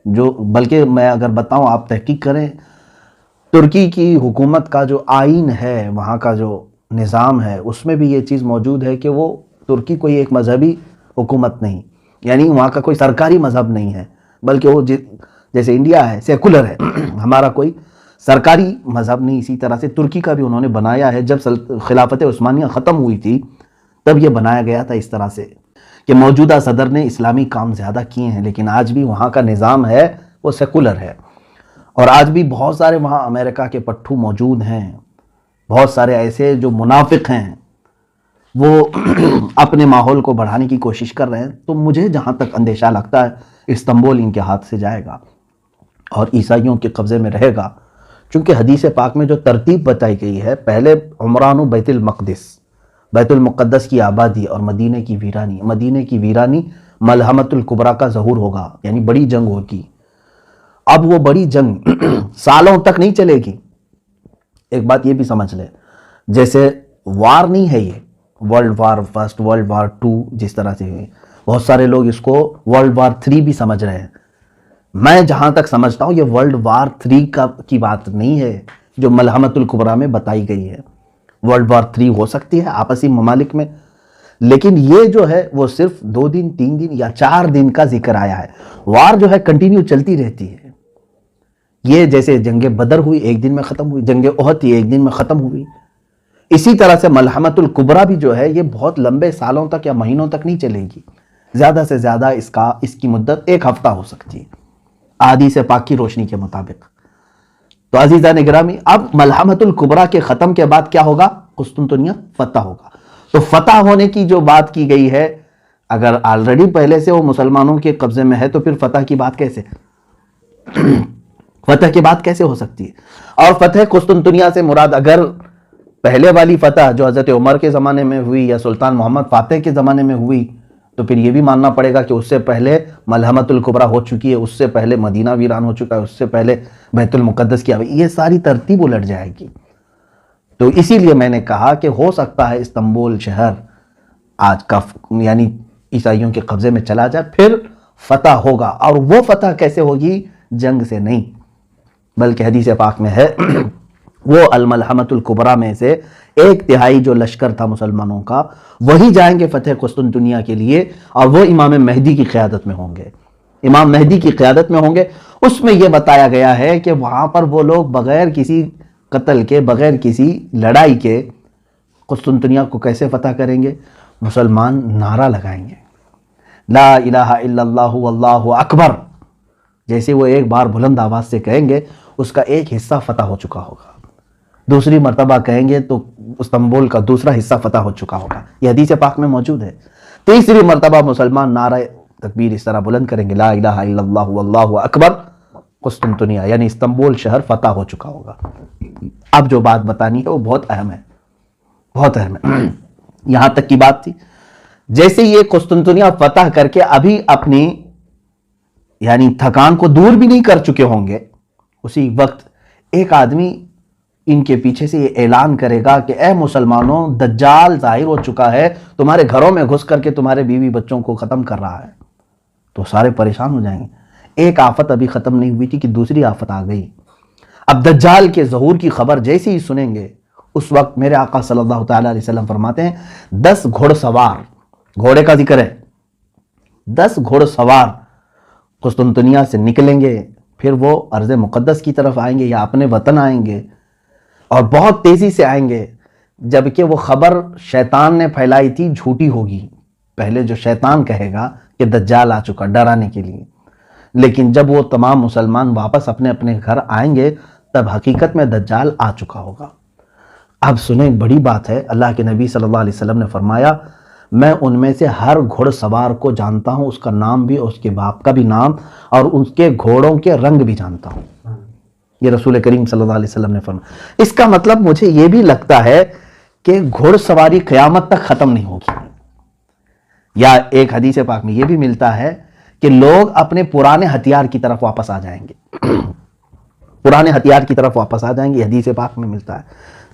جو بلکہ میں اگر بتاؤں، آپ تحقیق کریں، ترکی کی حکومت کا جو آئین ہے، وہاں کا جو نظام ہے، اس میں بھی یہ چیز موجود ہے کہ وہ ترکی کوئی ایک مذہبی حکومت نہیں، یعنی وہاں کا کوئی سرکاری مذہب نہیں ہے، بلکہ وہ جیسے انڈیا ہے سیکولر ہے، ہمارا کوئی سرکاری مذہب نہیں۔ اسی طرح سے ترکی کا بھی انہوں نے بنایا ہے، جب خلافت عثمانیہ ختم ہوئی تھی تب یہ بنایا گیا تھا اس طرح سے کہ موجودہ صدر نے اسلامی کام زیادہ کیے ہیں، لیکن آج بھی وہاں کا نظام ہے وہ سیکولر ہے، اور آج بھی بہت سارے وہاں امریکہ کے پٹھو موجود ہیں، بہت سارے ایسے جو منافق ہیں، وہ اپنے ماحول کو بڑھانے کی کوشش کر رہے ہیں۔ تو مجھے جہاں تک اندیشہ لگتا ہے، استنبول ان کے ہاتھ سے جائے گا اور عیسائیوں کے قبضے میں رہے گا، چونکہ حدیث پاک میں جو ترتیب بتائی گئی ہے، پہلے عمران و بیت المقدس، بیت المقدس کی آبادی اور مدینے کی ویرانی، مدینے کی ویرانی ملحمۃ الکبریٰ کا ظہور ہوگا، یعنی بڑی جنگ ہوگی۔ اب وہ بڑی جنگ سالوں تک نہیں چلے گی۔ ایک بات یہ بھی سمجھ لیں، جیسے وار نہیں ہے یہ world war first, world war 2 جس طرح سے ہوئی، بہت سارے لوگ اس کو ورلڈ وار 3 بھی سمجھ رہے ہیں۔ میں جہاں تک سمجھتا ہوں، یہ ورلڈ وار 3 کی بات نہیں ہے جو ملحمۃ الکبریٰ میں بتائی گئی ہے۔ ورلڈ وار 3 ہو سکتی ہے آپسی ممالک میں، لیکن یہ جو ہے وہ صرف 2 دن 3 دن یا 4 دن کا ذکر آیا ہے۔ وار جو ہے کنٹینیو چلتی رہتی ہے۔ یہ جیسے جنگ بدر ہوئی، ایک دن میں ختم ہوئی، جنگ احد تھی، ایک دن میں ختم ہوئی، اسی طرح سے ملحمۃ الکبریٰ بھی جو ہے یہ بہت لمبے سالوں تک یا مہینوں تک نہیں چلے گی، زیادہ سے زیادہ اس کی مدت 1 ہفتہ ہو سکتی ہے احادیث پاک کی روشنی کے مطابق۔ تو عزیزان گرامی، اب ملحمۃ الکبریٰ کے ختم کے بعد کیا ہوگا؟ قسطنطنیہ فتح ہوگا۔ تو فتح ہونے کی جو بات کی گئی ہے، اگر آلریڈی پہلے سے وہ مسلمانوں کے قبضے میں ہے تو پھر فتح کی بات کیسے فتح کی بات کیسے ہو سکتی ہے؟ اور فتح قسطنطنیہ سے مراد اگر پہلے والی فتح جو حضرت عمر کے زمانے میں ہوئی یا سلطان محمد فاتح کے زمانے میں ہوئی، تو پھر یہ بھی ماننا پڑے گا کہ اس سے پہلے ملحمۃ الکبریٰ ہو چکی ہے، اس سے پہلے مدینہ ویران ہو چکا ہے، اس سے پہلے بیت المقدس کی یہ ساری ترتیب الٹ جائے گی۔ تو اسی لیے میں نے کہا کہ ہو سکتا ہے استنبول شہر آج کا یعنی عیسائیوں کے قبضے میں چلا جائے، پھر فتح ہوگا، اور وہ فتح کیسے ہوگی؟ جنگ سے نہیں، بلکہ حدیث پاک میں ہے وہ الملحمۃ الکبریٰ میں سے 1/3 جو لشکر تھا مسلمانوں کا، وہی جائیں گے فتح قسطنطنیہ کے لیے، اور وہ امام مہدی کی قیادت میں ہوں گے، امام مہدی کی قیادت میں ہوں گے۔ اس میں یہ بتایا گیا ہے کہ وہاں پر وہ لوگ بغیر کسی قتل کے، بغیر کسی لڑائی کے قسطنطنیہ کو کیسے فتح کریں گے؟ مسلمان نعرہ لگائیں گے، لا الہ الا اللہ واللہ اکبر جیسے وہ ایک بار بلند آواز سے کہیں گے اس کا ایک حصہ فتح ہو چکا ہوگا، دوسری مرتبہ کہیں گے تو استنبول کا دوسرا حصہ فتح ہو چکا ہوگا، یہ حدیث پاک میں موجود ہے۔ تیسری مرتبہ مسلمان نعرہ تکبیر اس طرح بلند کریں گے لا الہ الا اللہ واللہ اکبر، قسطنطنیہ یعنی استنبول شہر فتح ہو چکا ہوگا۔ اب جو بات بتانی ہے وہ بہت اہم ہے، بہت اہم ہے۔ یہاں تک کی بات تھی، جیسے یہ قسطنطنیہ فتح کر کے ابھی اپنی یعنی تھکان کو دور بھی نہیں کر چکے ہوں گے، اسی وقت ایک آدمی ان کے پیچھے سے یہ اعلان کرے گا کہ اے مسلمانوں، دجال ظاہر ہو چکا ہے، تمہارے گھروں میں گھس کر کے تمہارے بیوی بچوں کو ختم کر رہا ہے، تو سارے پریشان ہو جائیں گے۔ ایک آفت ابھی ختم نہیں ہوئی تھی کہ دوسری آفت آ گئی۔ اب دجال کے ظہور کی خبر جیسے ہی سنیں گے، اس وقت میرے آقا صلی اللہ تعالیٰ علیہ وسلم فرماتے ہیں 10 گھوڑ سوار، گھوڑے کا ذکر ہے، 10 گھوڑ سوار قسطنطنیہ سے نکلیں گے، پھر وہ ارض مقدس کی طرف آئیں گے یا اپنے وطن آئیں گے، اور بہت تیزی سے آئیں گے، جبکہ وہ خبر شیطان نے پھیلائی تھی جھوٹی ہوگی۔ پہلے جو شیطان کہے گا کہ دجال آ چکا ڈرانے کے لیے، لیکن جب وہ تمام مسلمان واپس اپنے اپنے گھر آئیں گے تب حقیقت میں دجال آ چکا ہوگا۔ اب سنیں، بڑی بات ہے، اللہ کے نبی صلی اللہ علیہ وسلم نے فرمایا میں ان میں سے ہر گھوڑ سوار کو جانتا ہوں، اس کا نام بھی، اس کے باپ کا بھی نام، اور اس کے گھوڑوں کے رنگ بھی جانتا ہوں۔ یہ رسول کریم صلی اللہ علیہ وسلم نے فرمایا۔ اس کا مطلب مجھے یہ بھی لگتا ہے کہ گھوڑ سواری قیامت تک ختم نہیں ہوگی، یا ایک حدیث پاک میں یہ بھی ملتا ہے کہ لوگ اپنے پرانے ہتھیار کی طرف واپس آ جائیں گے، پرانے ہتھیار کی طرف واپس آ جائیں گے، حدیث پاک میں ملتا ہے۔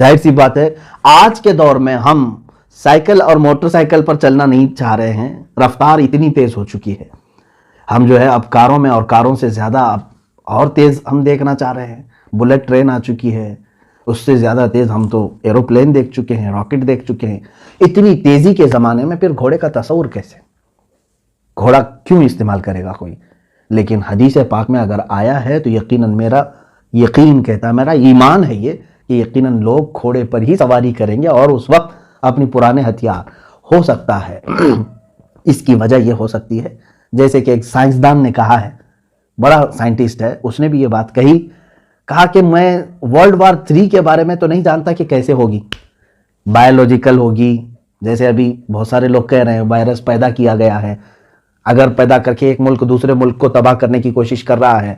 ظاہر سی بات ہے آج کے دور میں ہم سائیکل اور موٹر سائیکل پر چلنا نہیں چاہ رہے ہیں، رفتار اتنی تیز ہو چکی ہے، ہم جو ہے اب کاروں میں، اور کاروں سے زیادہ اب اور تیز ہم دیکھنا چاہ رہے ہیں، بلٹ ٹرین آ چکی ہے، اس سے زیادہ تیز ہم تو ایروپلین دیکھ چکے ہیں، راکٹ دیکھ چکے ہیں۔ اتنی تیزی کے زمانے میں پھر گھوڑے کا تصور کیسے؟ گھوڑا کیوں استعمال کرے گا کوئی؟ لیکن حدیث پاک میں اگر آیا ہے تو یقیناً میرا یقین کہتا ہے، میرا ایمان ہے یہ کہ یقیناً لوگ گھوڑے پر ہی سواری کریں گے، اور اس وقت اپنی پرانے ہتھیار، ہو سکتا ہے اس کی وجہ یہ ہو سکتی ہے جیسے کہ ایک سائنسدان نے کہا ہے، بڑا سائنٹسٹ ہے، اس نے بھی یہ بات کہا کہ میں ورلڈ وار 3 کے بارے میں تو نہیں جانتا کہ کیسے ہوگی، بایولوجیکل ہوگی، جیسے ابھی بہت سارے لوگ کہہ رہے ہیں وائرس پیدا کیا گیا ہے، اگر پیدا کر کے ایک ملک دوسرے ملک کو تباہ کرنے کی کوشش کر رہا ہے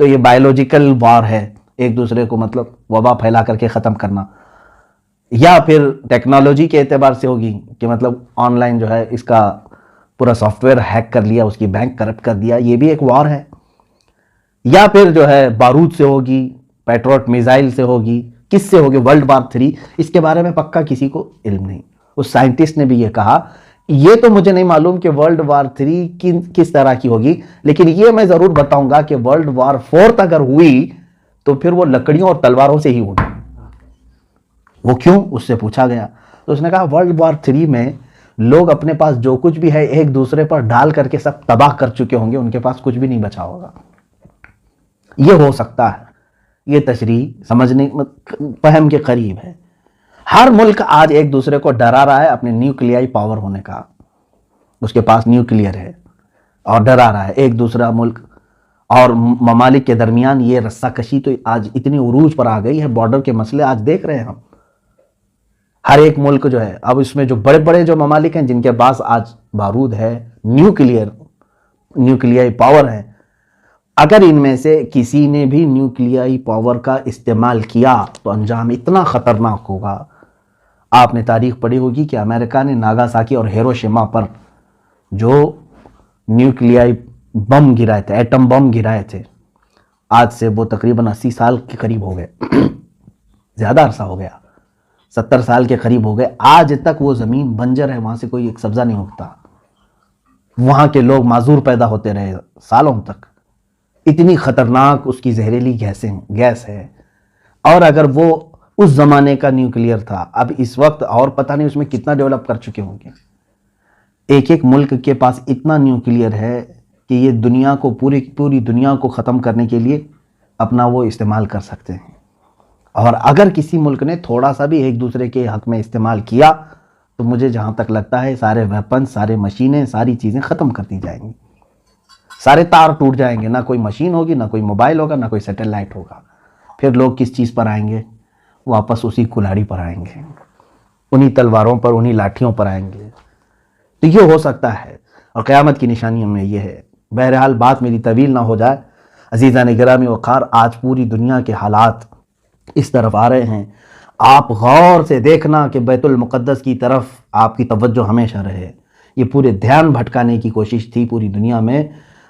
تو یہ بایولوجیکل وار ہے، ایک دوسرے کو مطلب وبا پھیلا کر کے ختم کرنا، یا پھر ٹیکنالوجی کے اعتبار سے ہوگی کہ مطلب آن لائن جو ہے اس کا پورا سافٹ ویئر ہیک کر لیا، اس کی بینک کرپٹ کر دیا، یہ بھی ایک وار ہے، یا پھر جو ہے بارود سے ہوگی، پیٹروٹ میزائل سے ہوگی، کس سے ہوگی ورلڈ وار 3، اس کے بارے میں پکا کسی کو علم نہیں۔ اس سائنٹسٹ نے بھی یہ کہا یہ تو مجھے نہیں معلوم کہ ورلڈ وار 3 کس طرح کی ہوگی، لیکن یہ میں ضرور بتاؤں گا کہ ورلڈ وار 4 اگر ہوئی تو پھر وہ لکڑیوں اور تلواروں سے ہی ہوگی۔ وہ کیوں؟ اس سے پوچھا گیا تو اس نے کہا ورلڈ وار 3 میں لوگ اپنے پاس جو کچھ بھی ہے ایک دوسرے پر ڈال کر کے سب تباہ کر چکے ہوں گے، ان کے پاس کچھ بھی نہیں بچا ہوگا۔ یہ ہو سکتا ہے، یہ تشریح سمجھنے فہم کے قریب ہے۔ ہر ملک آج ایک دوسرے کو ڈرا رہا ہے اپنے نیوکلیائی پاور ہونے کا، اس کے پاس نیوکلیئر ہے اور ڈرا رہا ہے ایک دوسرا ملک، اور ممالک کے درمیان یہ رسہ کشی تو آج اتنی عروج پر آ گئی ہے، بارڈر کے مسئلے آج دیکھ رہے ہیں ہم۔ ہر ایک ملک جو ہے اب اس میں جو بڑے بڑے جو ممالک ہیں جن کے پاس آج بارود ہے، نیوکلیائی پاور ہے، اگر ان میں سے کسی نے بھی نیوکلیائی پاور کا استعمال کیا تو انجام اتنا خطرناک ہوگا۔ آپ نے تاریخ پڑھی ہوگی کہ امریکہ نے ناگاساکی اور ہیروشیما پر جو نیوکلیائی بم گرائے تھے، ایٹم بم گرائے تھے، آج سے وہ تقریباً 80 سال کے قریب ہو گئے، زیادہ عرصہ ہو گیا، 70 سال کے قریب ہو گئے، آج تک وہ زمین بنجر ہے، وہاں سے کوئی ایک سبزہ نہیں اگتا، وہاں کے لوگ معذور پیدا ہوتے رہے سالوں تک، اتنی خطرناک اس کی زہریلی گیس ہے۔ اور اگر وہ اس زمانے کا نیوکلیئر تھا، اب اس وقت اور پتہ نہیں اس میں کتنا ڈیولپ کر چکے ہوں گے۔ ایک ایک ملک کے پاس اتنا نیوکلیئر ہے کہ یہ دنیا کو پوری دنیا کو ختم کرنے کے لیے اپنا وہ استعمال کر سکتے ہیں، اور اگر کسی ملک نے تھوڑا سا بھی ایک دوسرے کے حق میں استعمال کیا تو مجھے جہاں تک لگتا ہے سارے ویپن، سارے مشینیں، ساری چیزیں ختم کر دی جائیں گی، سارے تار ٹوٹ جائیں گے، نہ کوئی مشین ہوگی، نہ کوئی موبائل ہوگا، نہ کوئی سیٹلائٹ ہوگا. پھر لوگ کس چیز پر آئیں گے؟ واپس اسی کلاڑی پر آئیں گے، انہی تلواروں پر، انہی لاٹھیوں پر آئیں گے. تو یہ ہو سکتا ہے، اور قیامت کی نشانیوں میں یہ ہے. بہرحال بات میری طویل نہ ہو جائے، عزیزان گرامی وقار، آج پوری دنیا کے حالات اس طرف آ رہے ہیں. آپ غور سے دیکھنا کہ بیت المقدس کی طرف آپ کی توجہ ہمیشہ رہے. یہ پورے دھیان بھٹکانے کی کوشش تھی پوری دنیا میں،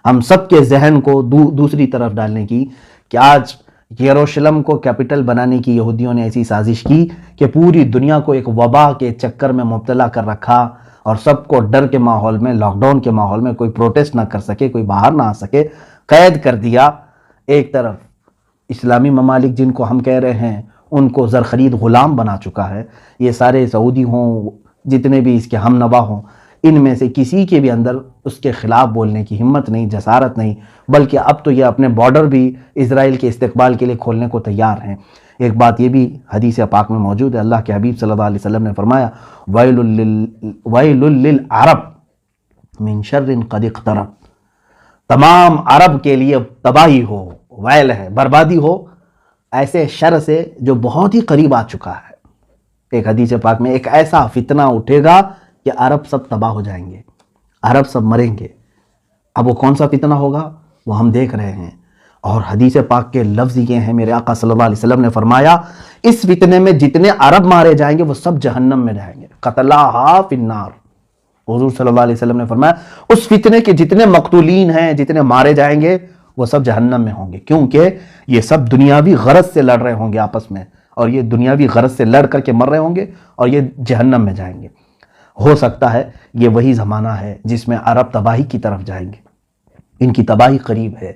ہم سب کے ذہن کو دوسری طرف ڈالنے کی، کہ آج یروشلم کو کیپٹل بنانے کی یہودیوں نے ایسی سازش کی کہ پوری دنیا کو ایک وبا کے چکر میں مبتلا کر رکھا، اور سب کو ڈر کے ماحول میں، لاک ڈاؤن کے ماحول میں، کوئی پروٹیسٹ نہ کر سکے، کوئی باہر نہ آ سکے، قید کر دیا. ایک طرف اسلامی ممالک جن کو ہم کہہ رہے ہیں ان کو زرخرید غلام بنا چکا ہے. یہ سارے سعودی ہوں، جتنے بھی اس کے ہم نوا ہوں، ان میں سے کسی کے بھی اندر اس کے خلاف بولنے کی ہمت نہیں، جسارت نہیں، بلکہ اب تو یہ اپنے بارڈر بھی اسرائیل کے استقبال کے لیے کھولنے کو تیار ہیں. ایک بات یہ بھی حدیث پاک میں موجود ہے، اللہ کے حبیب صلی اللہ علیہ وسلم نے فرمایا وَيْلٌ لِّلْعَرَبِ مِن شَرٍ قَدِ اقْتَرَبَ. تمام عرب کے لیے تباہی ہو، ویل ہے، بربادی ہو ایسے شر سے جو بہت ہی قریب آ چکا ہے. ایک حدیث پاک میں ایک ایسا فتنہ اٹھے گا کہ عرب سب تباہ ہو جائیں گے، عرب سب مریں گے. اب وہ کون سا فتنہ ہوگا وہ ہم دیکھ رہے ہیں. اور حدیث پاک کے لفظ یہ ہیں، میرے آقا صلی اللہ علیہ وسلم نے فرمایا اس فتنے میں جتنے عرب مارے جائیں گے وہ سب جہنم میں جائیں گے. قتلاھا فی النار. حضور صلی اللہ علیہ وسلم نے فرمایا اس فتنے کے جتنے مقتولین ہیں، جتنے مارے جائیں گے، وہ سب جہنم میں ہوں گے، کیونکہ یہ سب دنیاوی غرض سے لڑ رہے ہوں گے آپس میں، اور یہ دنیاوی غرض سے لڑ کر کے مر رہے ہوں گے، اور یہ جہنم میں جائیں گے. ہو سکتا ہے یہ وہی زمانہ ہے جس میں عرب تباہی کی طرف جائیں گے، ان کی تباہی قریب ہے.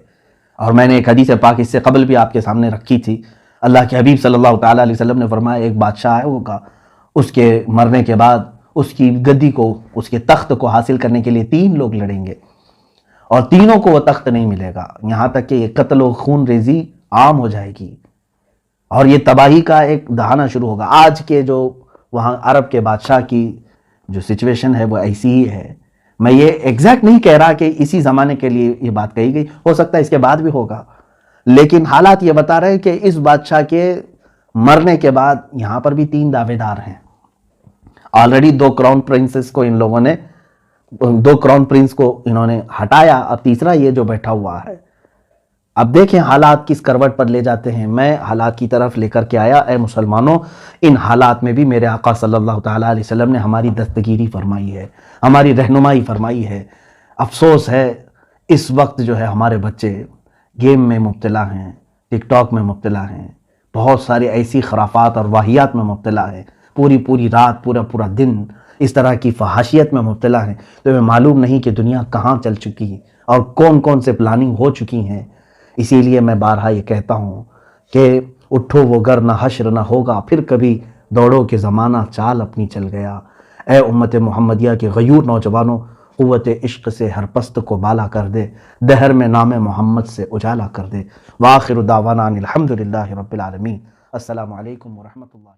اور میں نے ایک حدیث پاک اس سے قبل بھی آپ کے سامنے رکھی تھی. اللہ کے حبیب صلی اللہ تعالیٰ علیہ وسلم نے فرمایا ایک بادشاہ ہے ہوگا، اس کے مرنے کے بعد اس کی گدی کو، اس کے تخت کو حاصل کرنے کے لیے 3 لوگ لڑیں گے، اور تینوں کو وہ تخت نہیں ملے گا، یہاں تک کہ یہ قتل و خون ریزی عام ہو جائے گی، اور یہ تباہی کا ایک دہانا شروع ہوگا. آج کے جو وہاں عرب کے بادشاہ کی جو سچویشن ہے وہ ایسی ہی ہے. میں یہ ایگزیکٹ نہیں کہہ رہا کہ اسی زمانے کے لیے یہ بات کہی گئی، ہو سکتا ہے اس کے بعد بھی ہوگا، لیکن حالات یہ بتا رہے ہیں کہ اس بادشاہ کے مرنے کے بعد یہاں پر بھی 3 دعوے دار ہیں. آلریڈی 2 کراؤن پرنسز کو ان لوگوں نے، 2 کراؤن پرنس کو انہوں نے ہٹایا، اب تیسرا یہ جو بیٹھا ہوا ہے. اب دیکھیں حالات کس کروٹ پر لے جاتے ہیں. میں حالات کی طرف لے کر کے آیا. اے مسلمانوں، ان حالات میں بھی میرے آقا صلی اللہ تعالیٰ علیہ وسلم نے ہماری دستگیری فرمائی ہے، ہماری رہنمائی فرمائی ہے. افسوس ہے اس وقت جو ہے ہمارے بچے گیم میں مبتلا ہیں، ٹک ٹاک میں مبتلا ہیں، بہت ساری ایسی خرافات اور واہیات میں مبتلا ہیں، پوری رات، پورا دن اس طرح کی فحاشیت میں مبتلا ہیں. تو ہمیں معلوم نہیں کہ دنیا کہاں چل چکی ہے اور کون سے پلاننگ ہو چکی ہیں. اسی لیے میں بارہا یہ کہتا ہوں کہ اٹھو وہ گر نہ حشر نہ ہوگا پھر کبھی، دوڑو کہ زمانہ چال اپنی چل گیا. اے امت محمدیہ کے غیور نوجوانوں، قوت عشق سے ہر پست کو بالا کر دے، دہر میں نام محمد سے اجالا کر دے. وآخر دعوانا الحمدللہ رب العالمین. السلام علیکم ورحمۃ اللہ.